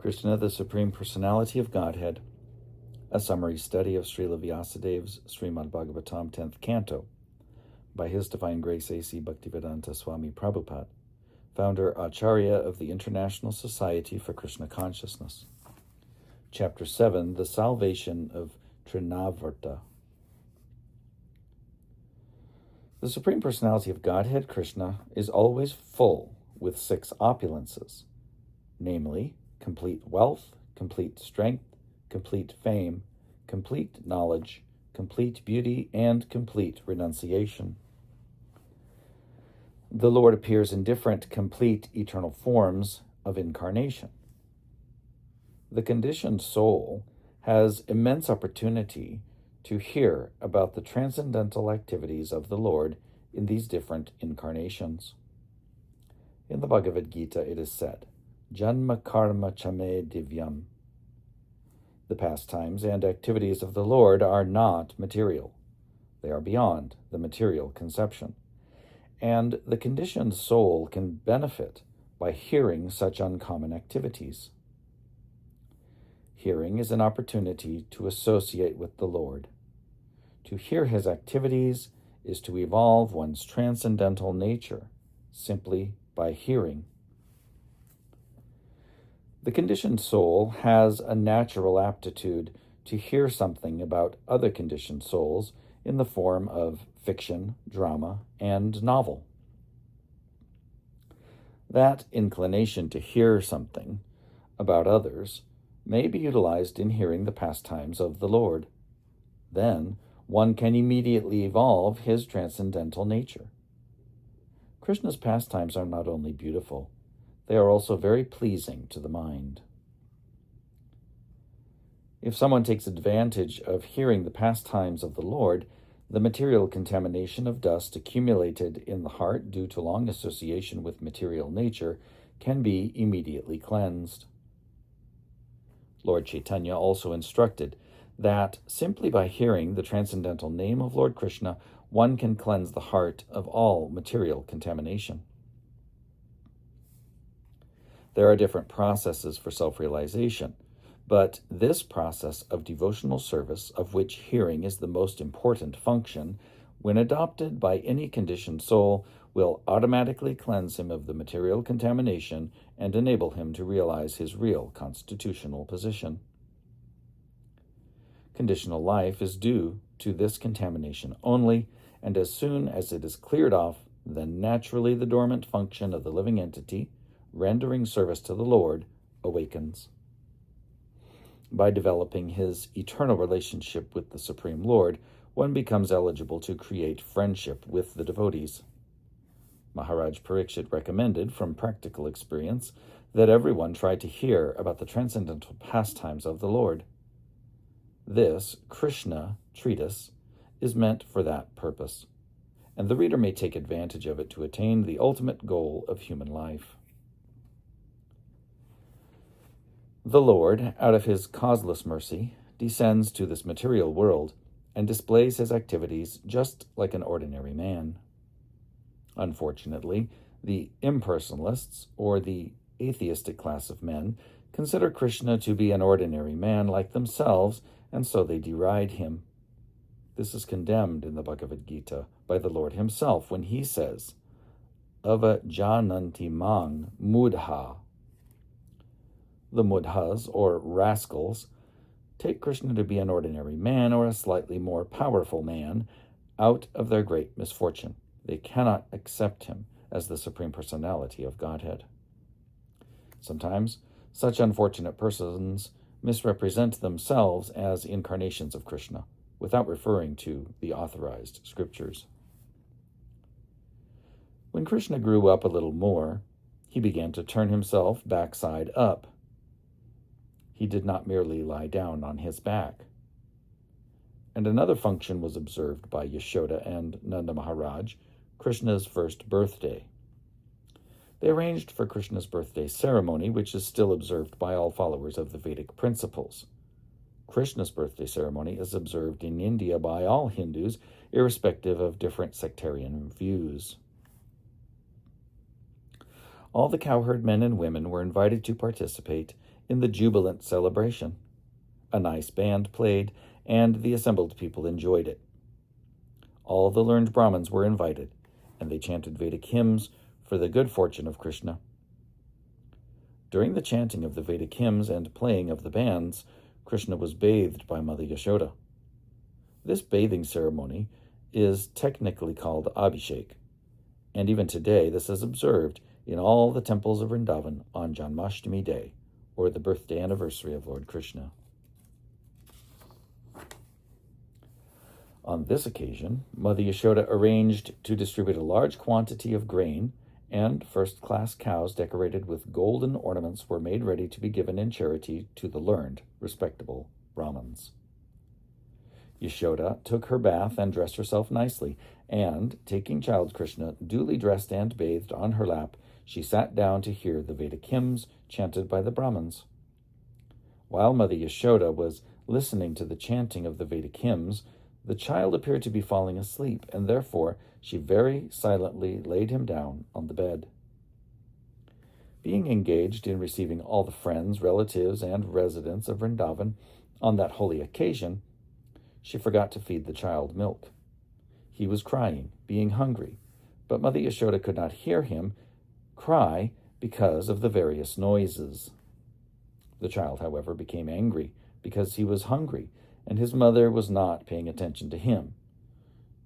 Krishna, the Supreme Personality of Godhead, a summary study of Srila Vyasadev's Srimad Bhagavatam 10th Canto, by His Divine Grace A.C. Bhaktivedanta Swami Prabhupada, founder Acharya of the International Society for Krishna Consciousness. Chapter 7, The Salvation of Trinavarta. The Supreme Personality of Godhead, Krishna, is always full with 6 opulences, namely, complete wealth, complete strength, complete fame, complete knowledge, complete beauty, and complete renunciation. The Lord appears in different complete eternal forms of incarnation. The conditioned soul has immense opportunity to hear about the transcendental activities of the Lord in these different incarnations. In the Bhagavad Gita it is said, Janma karma chame divyam. The pastimes and activities of the Lord are not material. They are beyond the material conception. And the conditioned soul can benefit by hearing such uncommon activities. Hearing is an opportunity to associate with the Lord. To hear his activities is to evolve one's transcendental nature simply by hearing. The conditioned soul has a natural aptitude to hear something about other conditioned souls in the form of fiction, drama, and novel. That inclination to hear something about others may be utilized in hearing the pastimes of the Lord. Then one can immediately evolve his transcendental nature. Krishna's pastimes are not only beautiful, they are also very pleasing to the mind. If someone takes advantage of hearing the pastimes of the Lord, the material contamination of dust accumulated in the heart due to long association with material nature can be immediately cleansed. Lord Chaitanya also instructed that simply by hearing the transcendental name of Lord Krishna, one can cleanse the heart of all material contamination. There are different processes for self-realization, but this process of devotional service, of which hearing is the most important function, when adopted by any conditioned soul, will automatically cleanse him of the material contamination and enable him to realize his real constitutional position. Conditional life is due to this contamination only, and as soon as it is cleared off, then naturally the dormant function of the living entity, rendering service to the Lord, awakens. By developing his eternal relationship with the Supreme Lord, one becomes eligible to create friendship with the devotees. Maharaj Parikshit recommended, from practical experience, that everyone try to hear about the transcendental pastimes of the Lord. This Krishna treatise is meant for that purpose, and the reader may take advantage of it to attain the ultimate goal of human life. The Lord, out of his causeless mercy, descends to this material world and displays his activities just like an ordinary man. Unfortunately, the impersonalists, or the atheistic class of men, consider Krishna to be an ordinary man like themselves, and so they deride him. This is condemned in the Bhagavad Gita by the Lord himself when he says, Ava jananti mang mudha. The mudhas, or rascals, take Krishna to be an ordinary man or a slightly more powerful man out of their great misfortune. They cannot accept him as the Supreme Personality of Godhead. Sometimes such unfortunate persons misrepresent themselves as incarnations of Krishna, without referring to the authorized scriptures. When Krishna grew up a little more, he began to turn himself backside up. He did not merely lie down on his back. And another function was observed by Yashoda and Nanda Maharaj, Krishna's first birthday. They arranged for Krishna's birthday ceremony, which is still observed by all followers of the Vedic principles. Krishna's birthday ceremony is observed in India by all Hindus, irrespective of different sectarian views. all the cowherd men and women were invited to participate in the jubilant celebration. A nice band played, and the assembled people enjoyed it. All the learned Brahmins were invited, and they chanted Vedic hymns for the good fortune of Krishna. During the chanting of the Vedic hymns and playing of the bands, Krishna was bathed by Mother Yashoda. This bathing ceremony is technically called Abhishek, and even today this is observed in all the temples of Vrindavan on Janmashtami Day, or the birthday anniversary of Lord Krishna. On this occasion, Mother Yashoda arranged to distribute a large quantity of grain, and first-class cows decorated with golden ornaments were made ready to be given in charity to the learned, respectable Brahmins. Yashoda took her bath and dressed herself nicely, and, taking child Krishna duly dressed and bathed on her lap, she sat down to hear the Vedic hymns chanted by the Brahmins. While Mother Yashoda was listening to the chanting of the Vedic hymns, the child appeared to be falling asleep, and therefore she very silently laid him down on the bed. Being engaged in receiving all the friends, relatives, and residents of Vrindavan on that holy occasion, she forgot to feed the child milk. He was crying, being hungry, but Mother Yashoda could not hear him cry because of the various noises. The child, however, became angry because he was hungry, and his mother was not paying attention to him.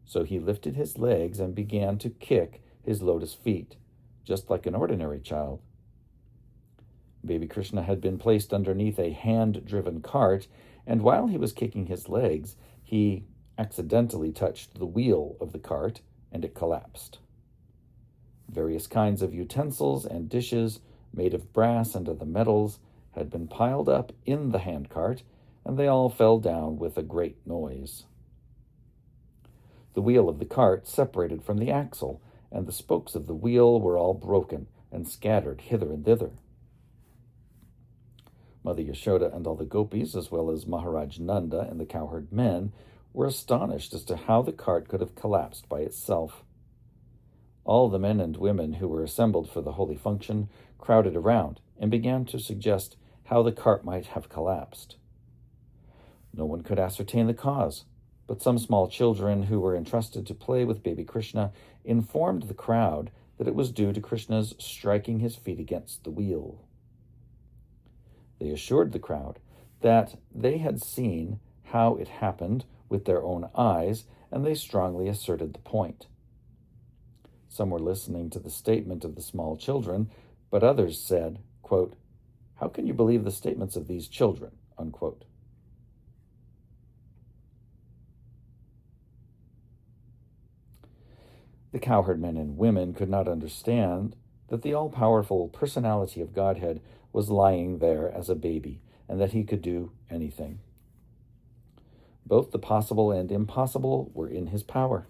So he lifted his legs and began to kick his lotus feet, just like an ordinary child. Baby Krishna had been placed underneath a hand-driven cart, and while he was kicking his legs, he accidentally touched the wheel of the cart, and it collapsed. Various kinds of utensils and dishes, made of brass and other metals, had been piled up in the handcart, and they all fell down with a great noise. The wheel of the cart separated from the axle, and the spokes of the wheel were all broken and scattered hither and thither. Mother Yashoda and all the gopis, as well as Maharaj Nanda and the cowherd men, were astonished as to how the cart could have collapsed by itself. All the men and women who were assembled for the holy function crowded around and began to suggest how the cart might have collapsed. No one could ascertain the cause, but some small children who were entrusted to play with baby Krishna informed the crowd that it was due to Krishna's striking his feet against the wheel. They assured the crowd that they had seen how it happened with their own eyes, and they strongly asserted the point. Some were listening to the statement of the small children, but others said, quote, "How can you believe the statements of these children?" unquote. The cowherd men and women could not understand that the all-powerful personality of Godhead was lying there as a baby, and that he could do anything. Both the possible and impossible were in his power.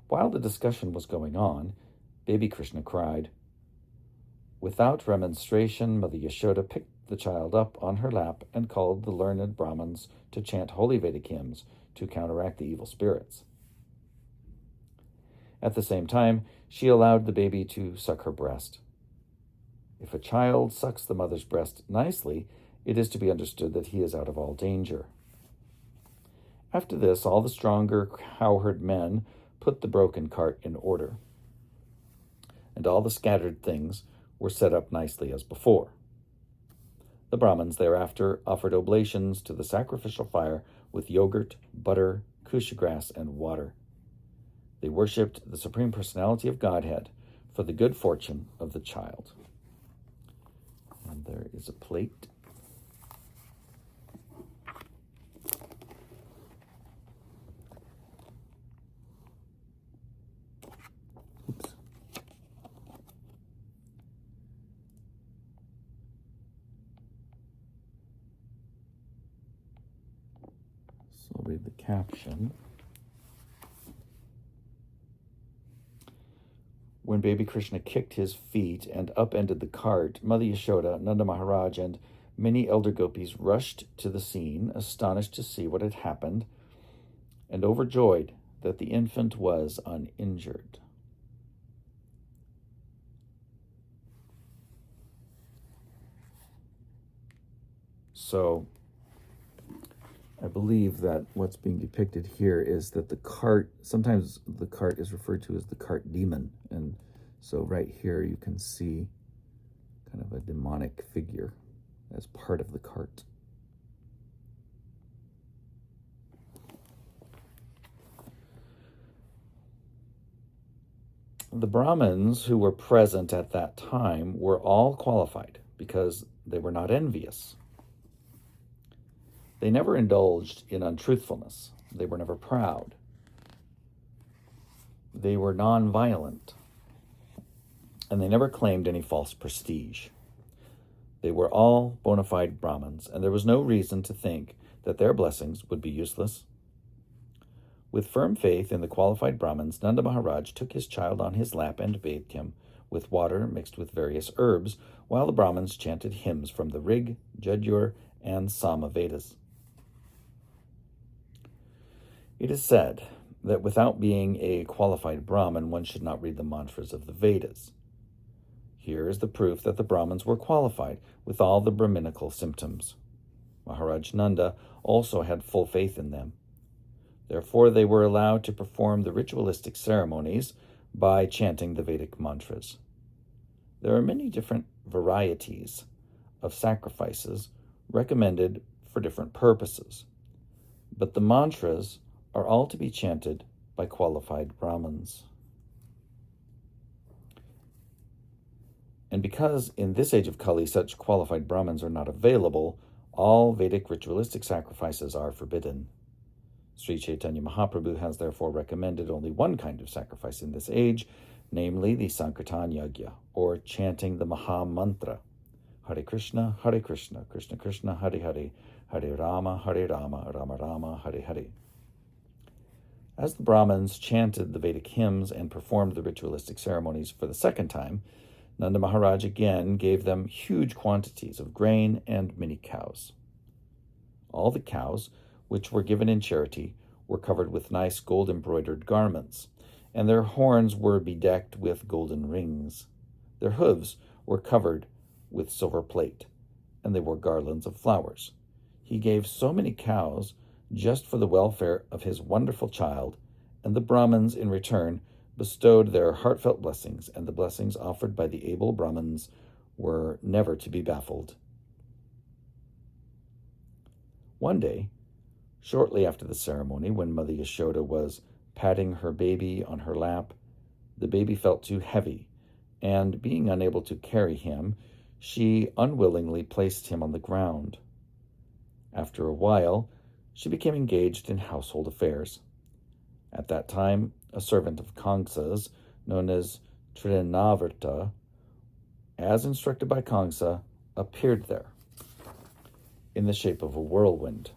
While the discussion was going on, baby Krishna cried. Without remonstration, Mother Yashoda picked the child up on her lap and called the learned Brahmins to chant holy Vedic hymns to counteract the evil spirits. At the same time, she allowed the baby to suck her breast. If a child sucks the mother's breast nicely, it is to be understood that he is out of all danger. After this, all the stronger cowherd men put the broken cart in order, and all the scattered things were set up nicely as before. The Brahmins thereafter offered oblations to the sacrificial fire with yogurt, butter, kusha grass, and water. They worshipped the Supreme Personality of Godhead for the good fortune of the child. And there is a plate. Oops. So I'll read the caption. When baby Krishna kicked his feet and upended the cart, Mother Yashoda, Nanda Maharaj, and many elder gopis rushed to the scene, astonished to see what had happened, and overjoyed that the infant was uninjured. So I believe that what's being depicted here is that the cart, sometimes the cart is referred to as the cart demon. And so right here you can see kind of a demonic figure as part of the cart. The Brahmins who were present at that time were all qualified because they were not envious. They never indulged in untruthfulness. They were never proud. They were non-violent. And they never claimed any false prestige. They were all bona fide Brahmins, and there was no reason to think that their blessings would be useless. With firm faith in the qualified Brahmins, Nanda Maharaj took his child on his lap and bathed him with water mixed with various herbs, while the Brahmins chanted hymns from the Rig, Yajur, and Sama Vedas. It is said that without being a qualified Brahmin, one should not read the mantras of the Vedas. Here is the proof that the Brahmins were qualified with all the Brahminical symptoms. Maharaj Nanda also had full faith in them. Therefore, they were allowed to perform the ritualistic ceremonies by chanting the Vedic mantras. There are many different varieties of sacrifices recommended for different purposes, but the mantras are all to be chanted by qualified Brahmins. And because in this age of Kali such qualified Brahmins are not available, all Vedic ritualistic sacrifices are forbidden. Sri Chaitanya Mahaprabhu has therefore recommended only one kind of sacrifice in this age, namely the Sankirtan Yagya, or chanting the Maha Mantra, Hare Krishna, Krishna Krishna, Hare Hare, Hare Rama, Rama Rama, Hare Hare. As the Brahmins chanted the Vedic hymns and performed the ritualistic ceremonies for the second time, Nanda Maharaj again gave them huge quantities of grain and many cows. All the cows, which were given in charity, were covered with nice gold-embroidered garments, and their horns were bedecked with golden rings. Their hooves were covered with silver plate, and they wore garlands of flowers. He gave so many cows just for the welfare of his wonderful child, and the Brahmins, in return, bestowed their heartfelt blessings, and the blessings offered by the able Brahmins were never to be baffled. One day, shortly after the ceremony, when Mother Yashoda was patting her baby on her lap, the baby felt too heavy, and being unable to carry him, she unwillingly placed him on the ground. After a while, she became engaged in household affairs. At that time, a servant of Kamsa's, known as Trinavarta, as instructed by Kamsa, appeared there in the shape of a whirlwind.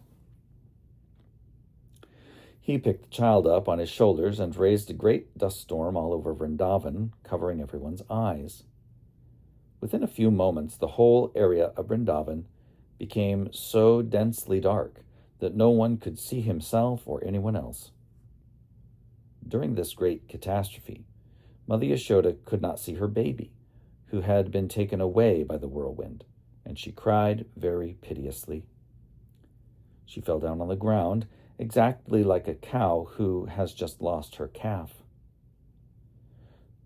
He picked the child up on his shoulders and raised a great dust storm all over Vrindavan, covering everyone's eyes. Within a few moments, the whole area of Vrindavan became so densely dark that no one could see himself or anyone else. During this great catastrophe, Mother Yashoda could not see her baby, who had been taken away by the whirlwind, and she cried very piteously. She fell down on the ground, exactly like a cow who has just lost her calf.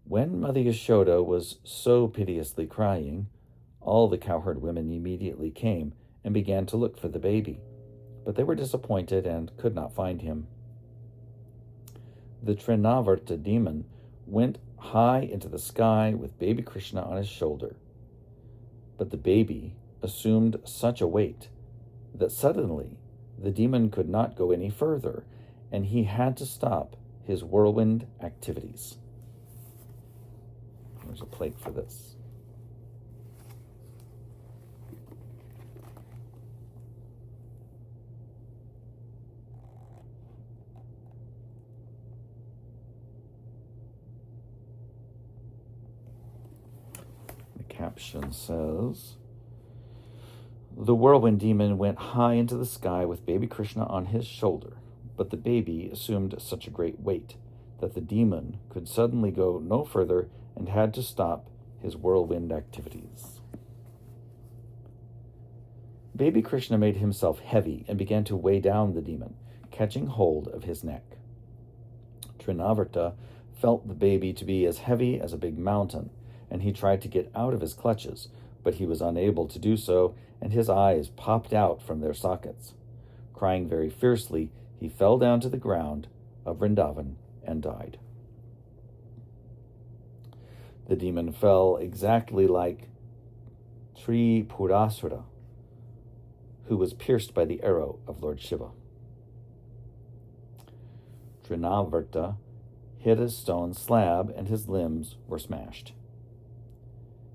When Mother Yashoda was so piteously crying, all the cowherd women immediately came and began to look for the baby, but they were disappointed and could not find him. The Trinavarta demon went high into the sky with baby Krishna on his shoulder, but the baby assumed such a weight that suddenly the demon could not go any further, and he had to stop his whirlwind activities. There's a plate for this. The caption says, "The whirlwind demon went high into the sky with baby Krishna on his shoulder, but the baby assumed such a great weight that the demon could suddenly go no further and had to stop his whirlwind activities." Baby Krishna made himself heavy and began to weigh down the demon, catching hold of his neck. Trinavarta felt the baby to be as heavy as a big mountain, and he tried to get out of his clutches, but he was unable to do so, and his eyes popped out from their sockets. Crying very fiercely, he fell down to the ground of Vrindavan and died. The demon fell exactly like Tripurasura, who was pierced by the arrow of Lord Shiva. Trinavarta hit a stone slab and his limbs were smashed.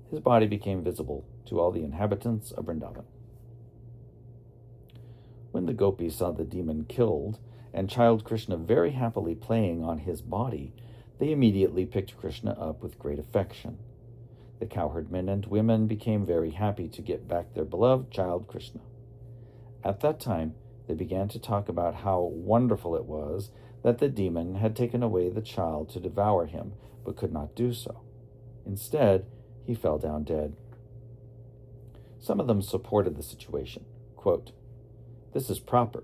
His body became visible to all the inhabitants of Vrindavan. When the gopis saw the demon killed and child Krishna very happily playing on his body, they immediately picked Krishna up with great affection. The cowherd men and women became very happy to get back their beloved child Krishna. At that time, they began to talk about how wonderful it was that the demon had taken away the child to devour him, but could not do so. Instead, he fell down dead. Some of them supported the situation. Quote, "This is proper,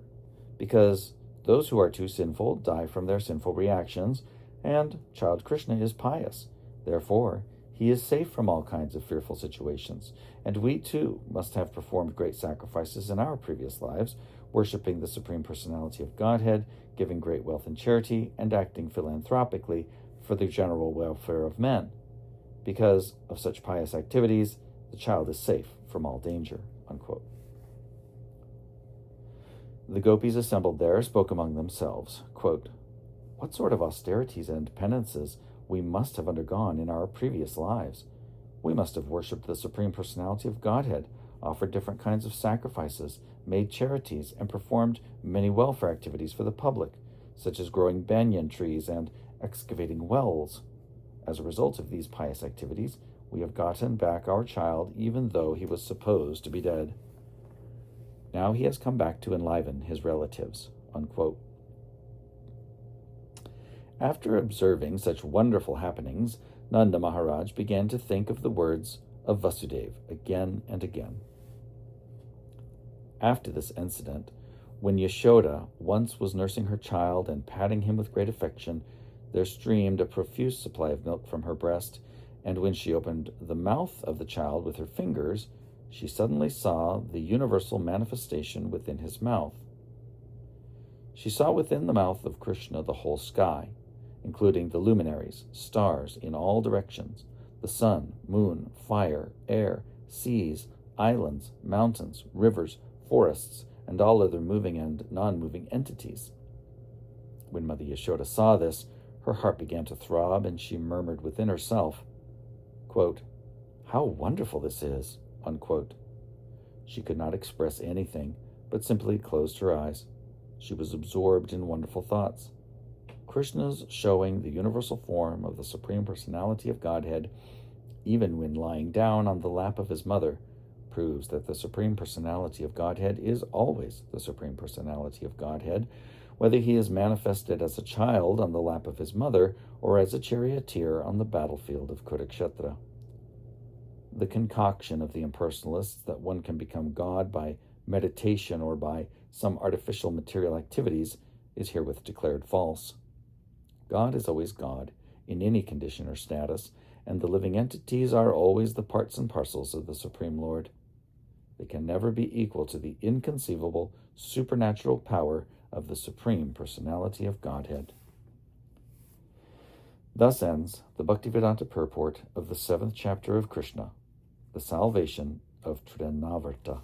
because those who are too sinful die from their sinful reactions, and child Krishna is pious. Therefore, he is safe from all kinds of fearful situations, and we too must have performed great sacrifices in our previous lives, worshipping the Supreme Personality of Godhead, giving great wealth and charity, and acting philanthropically for the general welfare of men. Because of such pious activities, the child is safe from all danger." Unquote. The gopis assembled there spoke among themselves. Quote, "What sort of austerities and penances we must have undergone in our previous lives. We must have worshipped the Supreme Personality of Godhead, offered different kinds of sacrifices, made charities, and performed many welfare activities for the public, such as growing banyan trees and excavating wells. As a result of these pious activities, we have gotten back our child even though he was supposed to be dead. Now he has come back to enliven his relatives." Unquote. After observing such wonderful happenings, Nanda Maharaj began to think of the words of Vasudeva again and again. After this incident, when Yashoda once was nursing her child and patting him with great affection, there streamed a profuse supply of milk from her breast, and when she opened the mouth of the child with her fingers, she suddenly saw the universal manifestation within his mouth. She saw within the mouth of Krishna the whole sky, including the luminaries, stars in all directions, the sun, moon, fire, air, seas, islands, mountains, rivers, forests, and all other moving and non-moving entities. When Mother Yashoda saw this, her heart began to throb, and she murmured within herself, quote, "How wonderful this is!" Unquote. She could not express anything, but simply closed her eyes. She was absorbed in wonderful thoughts. Krishna's showing the universal form of the Supreme Personality of Godhead, even when lying down on the lap of his mother, proves that the Supreme Personality of Godhead is always the Supreme Personality of Godhead, whether he is manifested as a child on the lap of his mother or as a charioteer on the battlefield of Kurukshetra. The concoction of the impersonalists that one can become God by meditation or by some artificial material activities is herewith declared false. God is always God, in any condition or status, and the living entities are always the parts and parcels of the Supreme Lord. They can never be equal to the inconceivable, supernatural power of the Supreme Personality of Godhead. Thus ends the Bhaktivedanta purport of the 7th chapter of Krishna, the salvation of Trinavarta.